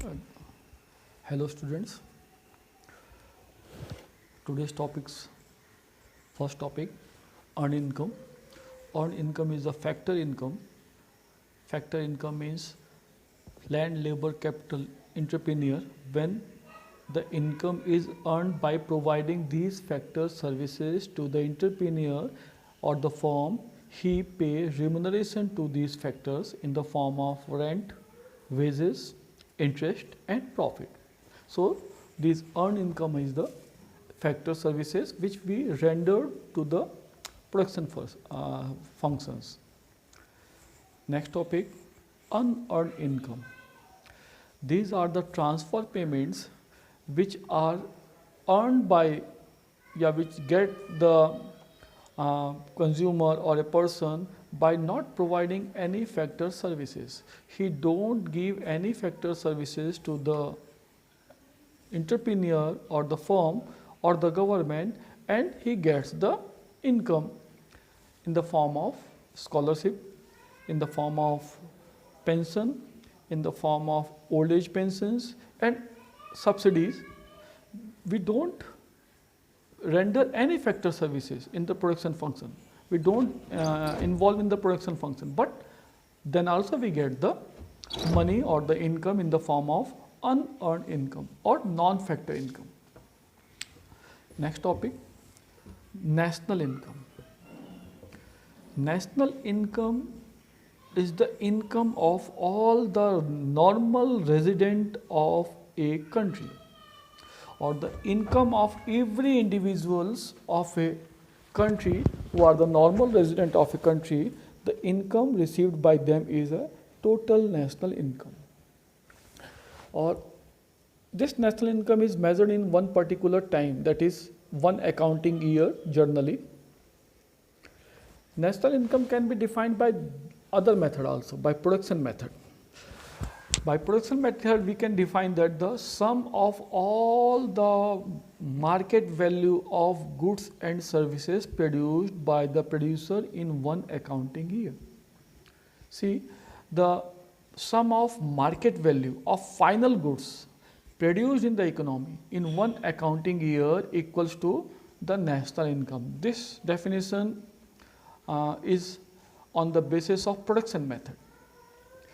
Uh, Hello students. Today's topics, first topic, earned income. Earned income is a factor income. Factor income means land, labor, capital, entrepreneur when the income is earned by providing these factor services to the entrepreneur or the firm. He pay remuneration to these factors in the form of rent, wages, interest and profit. So this earned income is the factor services which we render to the production functions. Next topic, unearned income. These are the transfer payments which are earned by, which get the consumer or a person by not providing any factor services. He don't give any factor services to the entrepreneur or the firm or the government, and he gets the income in the form of scholarship, in the form of pension, in the form of old age pensions and subsidies. We don't render any factor services in the production function. We don't involve in the production function, but then also we get the money or the income in the form of unearned income or non-factor income. Next topic, national income. National income is the income of all the normal resident of a country, or the income of every individuals of a country who are the normal resident of a country. The income received by them is a total national income, or this national income is measured in one particular time, that is one accounting year generally. National income can be defined by other method also, by production method. By production method we can define that the sum of all the market value of goods and services produced by the producer in one accounting year. See, the sum of market value of final goods produced in the economy in one accounting year equals to the national income. This definition is on the basis of production method.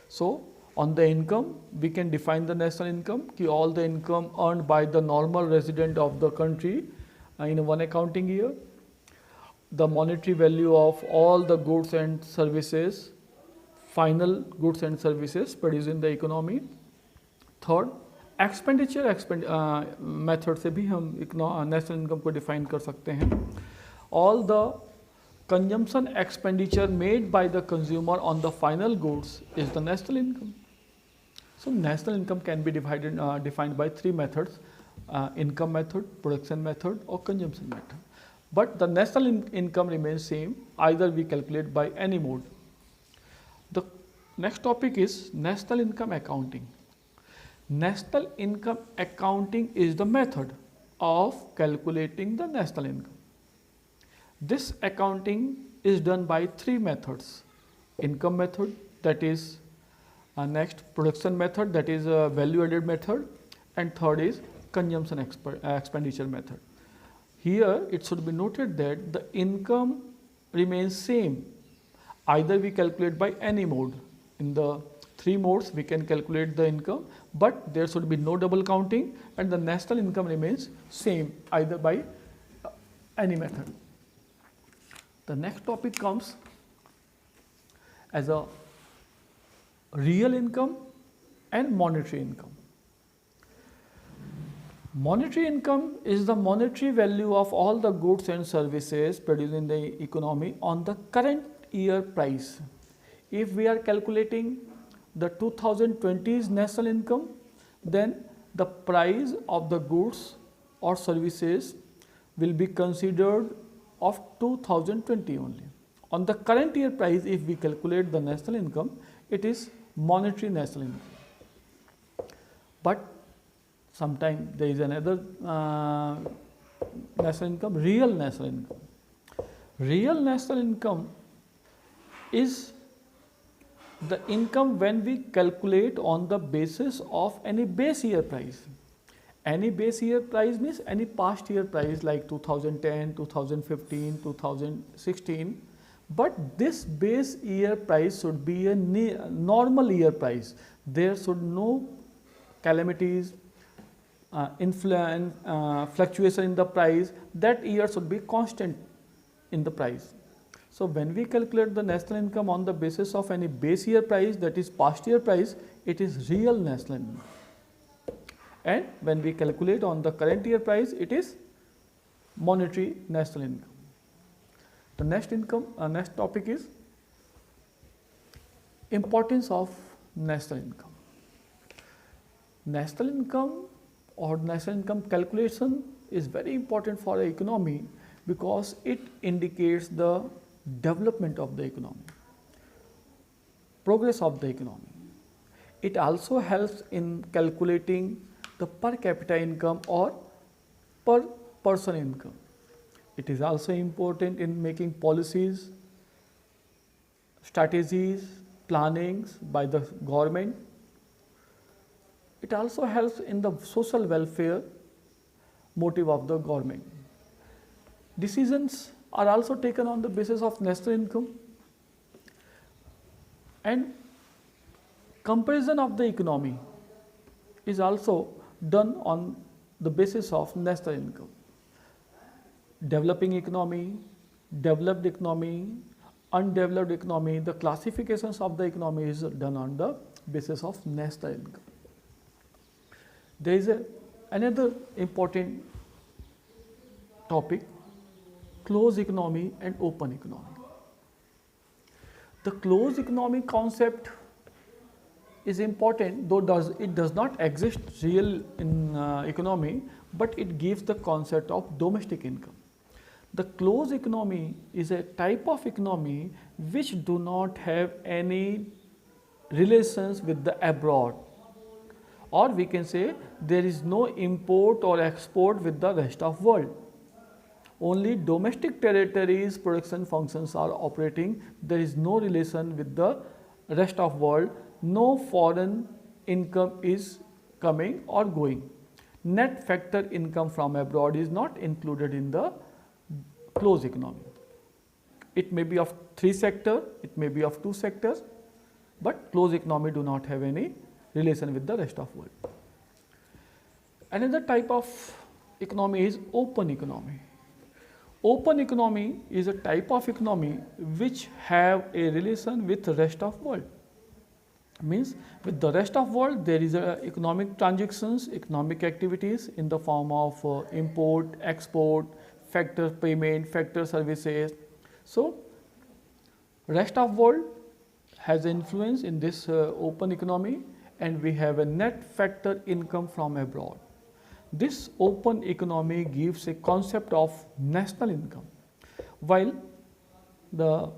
So on the income we can define the national income, ki all the income earned by the normal resident of the country in one accounting year, the monetary value of all the goods and services, final goods and services produced in the economy. Third, expenditure method से भी हम national income को define कर सकते हैं. All the consumption expenditure made by the consumer on the final goods is the national income. So national income can be defined by three methods: income method, production method or consumption method. But the national income remains same, either we calculate by any mode. The next topic is national income accounting. National income accounting is the method of calculating the national income. This accounting is done by three methods: income method, that is next production method, that is a value added method, and third is consumption expenditure method. Here it should be noted that the income remains same, either we calculate by any mode. In the three modes we can calculate the income, but there should be no double counting, and the national income remains same either by any method. The next topic comes as a real income and monetary income. Monetary income is the monetary value of all the goods and services produced in the economy on the current year price. If we are calculating the 2020's national income, then the price of the goods or services will be considered of 2020 only. On the current year price, if we calculate the national income, it is monetary national income. But sometimes there is another national income, real national income. Real national income is the income when we calculate on the basis of any base year price. Any base year price means any past year price like 2010, 2015, 2016. But this base year price should be a normal year price. There should no calamities, fluctuation in the price. That year should be constant in the price. So when we calculate the national income on the basis of any base year price, that is past year price, it is real national income. And when we calculate on the current year price, it is monetary national income. The next topic is importance of national income. National income or national income calculation is very important for the economy because it indicates the development of the economy, progress of the economy. It also helps in calculating the per capita income or per person income. It is also important in making policies, strategies, plannings by the government. It also helps in the social welfare motive of the government. Decisions are also taken on the basis of national income, and comparison of the economy is also done on the basis of national income. Developing economy, developed economy, undeveloped economy, the classifications of the economy is done on the basis of national income. There is another important topic, closed economy and open economy. The closed economy concept is important, though it does not exist real in economy, but it gives the concept of domestic income. The closed economy is a type of economy which do not have any relations with the abroad, or we can say there is no import or export with the rest of world. Only domestic territories production functions are operating. There is no relation with the rest of world. No foreign income is coming or going. Net factor income from abroad is not included in the closed economy. It may be of 3 sectors, it may be of 2 sectors, but closed economy do not have any relation with the rest of world. Another type of economy is open economy. Open economy is a type of economy which have a relation with the rest of world. Means with the rest of world there is economic transactions, economic activities in the form of import, export, factor payment, factor services. So rest of world has influence in this open economy, and we have a net factor income from abroad. This open economy gives a concept of national income, while the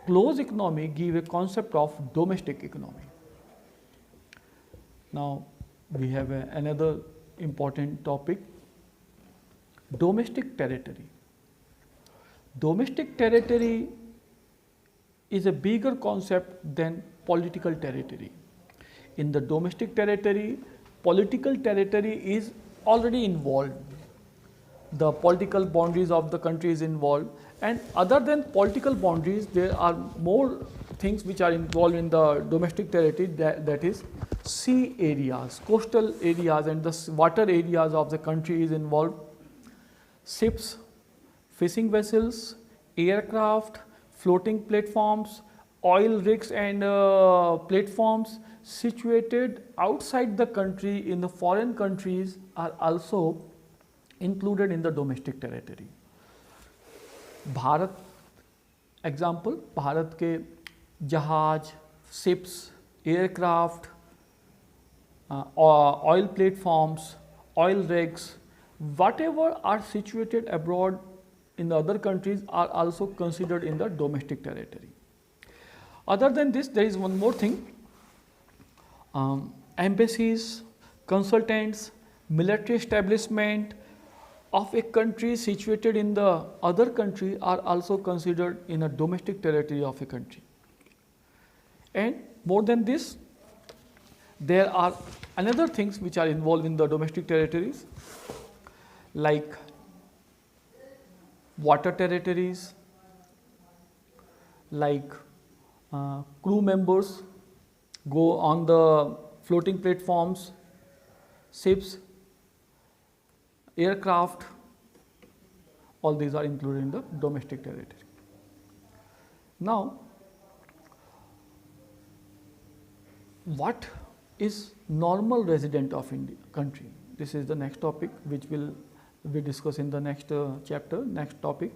closed economy gives a concept of domestic economy. Now we have another important topic, domestic territory. Domestic territory is a bigger concept than political territory. In the domestic territory, political territory is already involved. The political boundaries of the country is involved, and other than political boundaries, there are more things which are involved in the domestic territory, that is sea areas, coastal areas, and the water areas of the country is involved. Ships, fishing vessels, aircraft, floating platforms, oil rigs and platforms situated outside the country in the foreign countries are also included in the domestic territory. Bharat example, Bharat के जहाज, ships, aircraft, oil platforms, oil rigs, whatever are situated abroad in the other countries are also considered in the domestic territory. Other than this, there is one more thing, embassies, consultants, military establishment of a country situated in the other country are also considered in a domestic territory of a country. And More than this, there are another things which are involved in the domestic territories, like water territories, like crew members go on the floating platforms, ships, aircraft, all these are included in the domestic territory. Now, what is normal resident of India country? This is the next topic which will we discuss in the next chapter, next topic.